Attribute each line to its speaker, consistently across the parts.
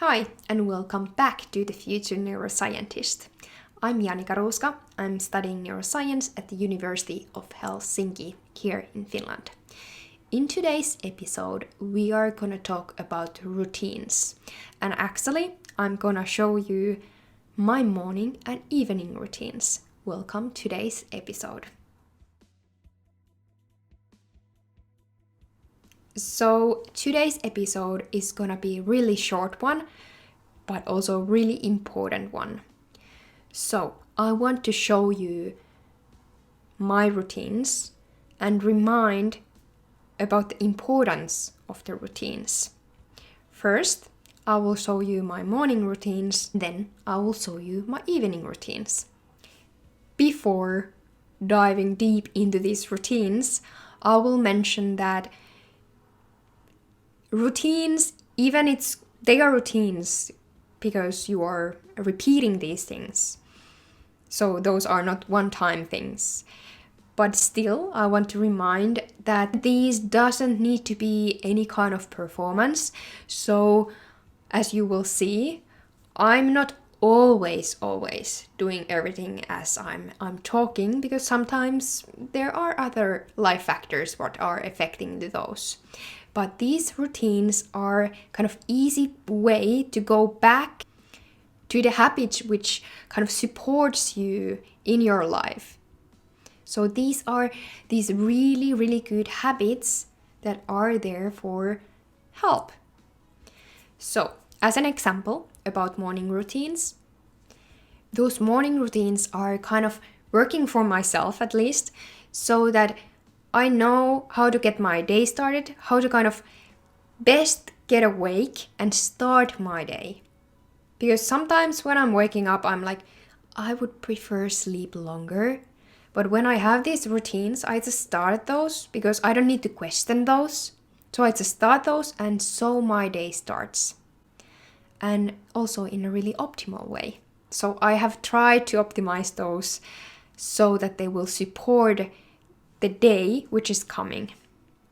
Speaker 1: Hi, and welcome back to the Future Neuroscientist. I'm Janika Ruuska. I'm studying neuroscience at the University of Helsinki here in Finland. In today's episode, we are going to talk about routines. And actually, I'm going to show you my morning and evening routines. Welcome to today's episode. So today's episode is gonna be a really short one, but also a really important one. So I want to show you my routines and remind about the importance of the routines. First, I will show you my morning routines, then I will show you my evening routines. Before diving deep into these routines, I will mention that routines, they are routines because you are repeating these things. So those are not one-time things. But still, I want to remind that these doesn't need to be any kind of performance. So as you will see, I'm not always doing everything as I'm talking, because sometimes there are other life factors what are affecting those. But these routines are kind of easy way to go back to the habits which kind of supports you in your life. So these are these really, really good habits that are there for help. So, as an example about morning routines, those morning routines are kind of working for myself at least, so that I know how to get my day started, how to kind of best get awake and start my day. Because sometimes when I'm waking up, I'm like, I would prefer sleep longer. But when I have these routines, I just start those because I don't need to question those. So I just start those and so my day starts. And also in a really optimal way. So I have tried to optimize those so that they will support the day which is coming.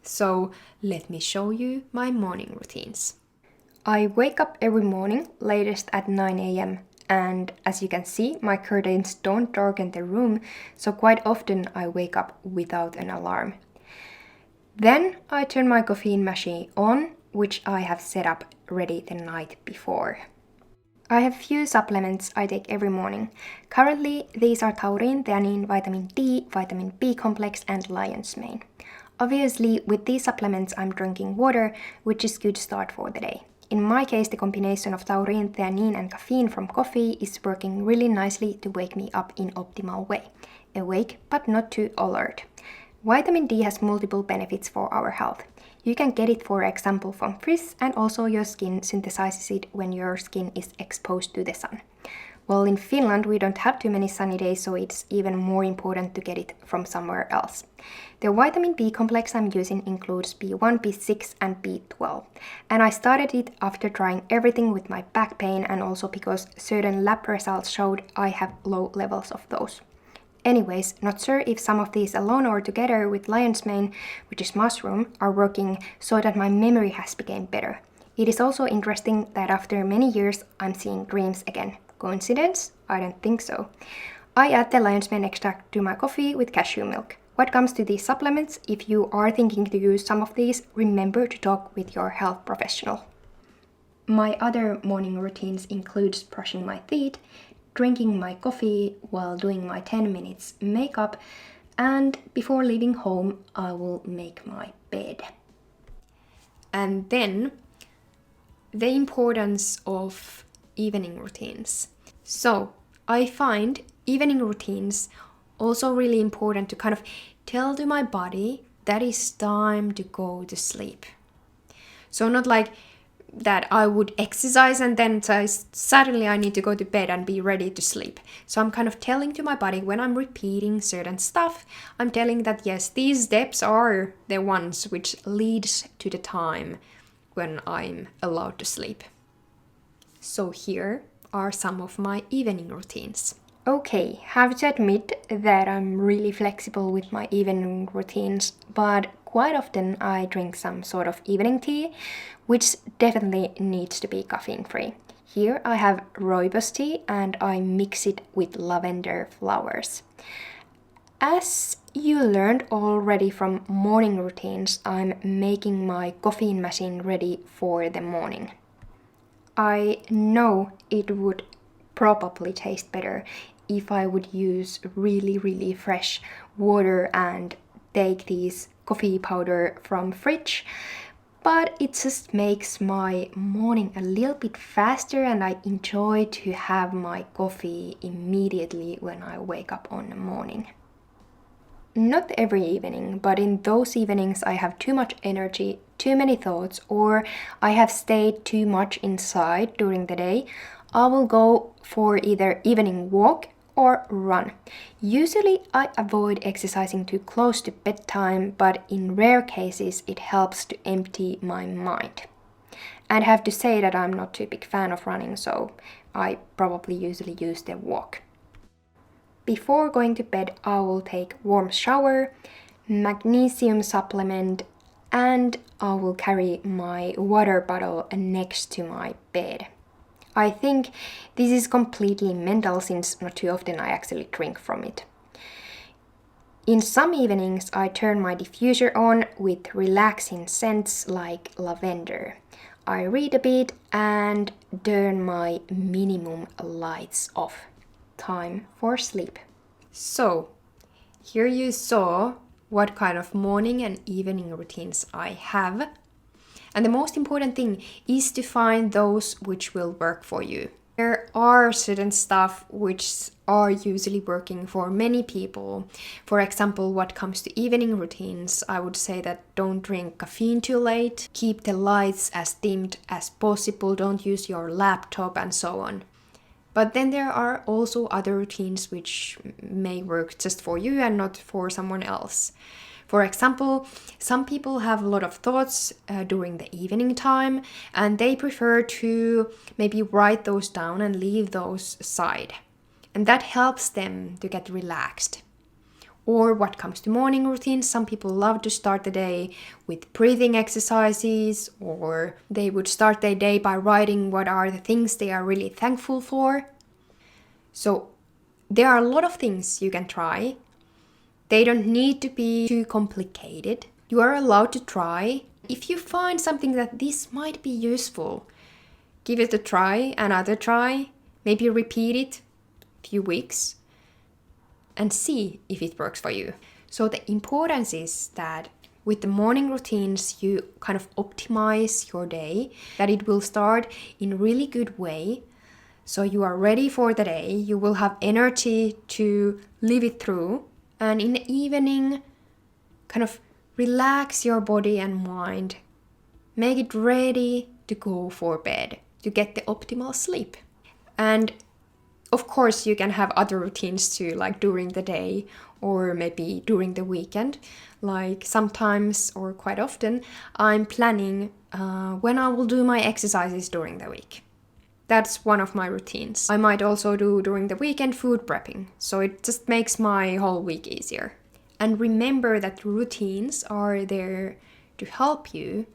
Speaker 1: So let me show you my morning routines. I wake up every morning, latest at 9 a.m. And as you can see, my curtains don't darken the room, so quite often I wake up without an alarm. Then I turn my caffeine machine on, which I have set up ready the night before. I have few supplements I take every morning. Currently, these are taurine, theanine, vitamin D, vitamin B complex, and lion's mane. Obviously, with these supplements, I'm drinking water, which is a good start for the day. In my case, the combination of taurine, theanine, and caffeine from coffee is working really nicely to wake me up in optimal way. Awake, but not too alert. Vitamin D has multiple benefits for our health. You can get it, for example, from fish, and also your skin synthesizes it when your skin is exposed to the sun. Well, in Finland, we don't have too many sunny days, so it's even more important to get it from somewhere else. The vitamin B complex I'm using includes B1, B6, and B12. And I started it after trying everything with my back pain, and also because certain lab results showed I have low levels of those. Anyways, not sure if some of these alone or together with lion's mane, which is mushroom, are working so that my memory has become better. It is also interesting that after many years I'm seeing dreams again. Coincidence? I don't think so. I add the lion's mane extract to my coffee with cashew milk. What comes to these supplements, if you are thinking to use some of these, remember to talk with your health professional. My other morning routines includes brushing my teeth, drinking my coffee while doing my 10 minutes makeup, and before leaving home, I will make my bed. And then the importance of evening routines. So I find evening routines also really important to kind of tell to my body that it's time to go to sleep. So not like that I would exercise and then suddenly I need to go to bed and be ready to sleep. So I'm kind of telling to my body when I'm repeating certain stuff, I'm telling that yes, these steps are the ones which leads to the time when I'm allowed to sleep. So here are some of my evening routines. Okay, have to admit that I'm really flexible with my evening routines, but quite often I drink some sort of evening tea, which definitely needs to be caffeine-free. Here I have rooibos tea and I mix it with lavender flowers. As you learned already from morning routines, I'm making my caffeine machine ready for the morning. I know it would probably taste better if I would use really fresh water and take this coffee powder from fridge, but it just makes my morning a little bit faster and I enjoy to have my coffee immediately when I wake up on the morning. Not every evening, but in those evenings I have too much energy, too many thoughts, or I have stayed too much inside during the day, I will go for either evening walk or run. Usually I avoid exercising too close to bedtime, but in rare cases it helps to empty my mind. And I have to say that I'm not too big fan of running, so I probably usually use the walk. Before going to bed, I will take warm shower, magnesium supplement, and I will carry my water bottle next to my bed. I think this is completely mental since not too often I actually drink from it. In some evenings, I turn my diffuser on with relaxing scents like lavender. I read a bit and turn my minimum lights off. Time for sleep. So, here you saw what kind of morning and evening routines I have. And the most important thing is to find those which will work for you. There are certain stuff which are usually working for many people. For example, what comes to evening routines, I would say that don't drink caffeine too late, keep the lights as dimmed as possible, don't use your laptop and so on. But then there are also other routines which may work just for you and not for someone else. For example, some people have a lot of thoughts during the evening time and they prefer to maybe write those down and leave those aside. And that helps them to get relaxed. Or what comes to morning routines, some people love to start the day with breathing exercises, or they would start their day by writing what are the things they are really thankful for. So there are a lot of things you can try. They don't need to be too complicated. You are allowed to try. If you find something that this might be useful, give it a try, another try, maybe repeat it a few weeks and see if it works for you. So the importance is that with the morning routines, you kind of optimize your day, that it will start in a really good way. So you are ready for the day, you will have energy to live it through. And in the evening, kind of relax your body and mind. Make it ready to go for bed, to get the optimal sleep. And of course, you can have other routines too, like during the day or maybe during the weekend. Like sometimes or quite often, I'm planning when I will do my exercises during the week. That's one of my routines. I might also do during the weekend food prepping, so it just makes my whole week easier. And remember that routines are there to help you,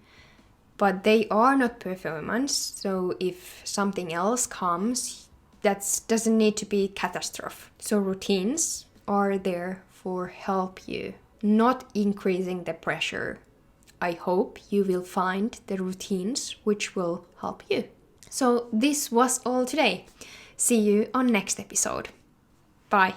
Speaker 1: but they are not performance, so if something else comes, that doesn't need to be catastrophe. So routines are there for help you, not increasing the pressure. I hope you will find the routines which will help you. So this was all today. See you on next episode. Bye.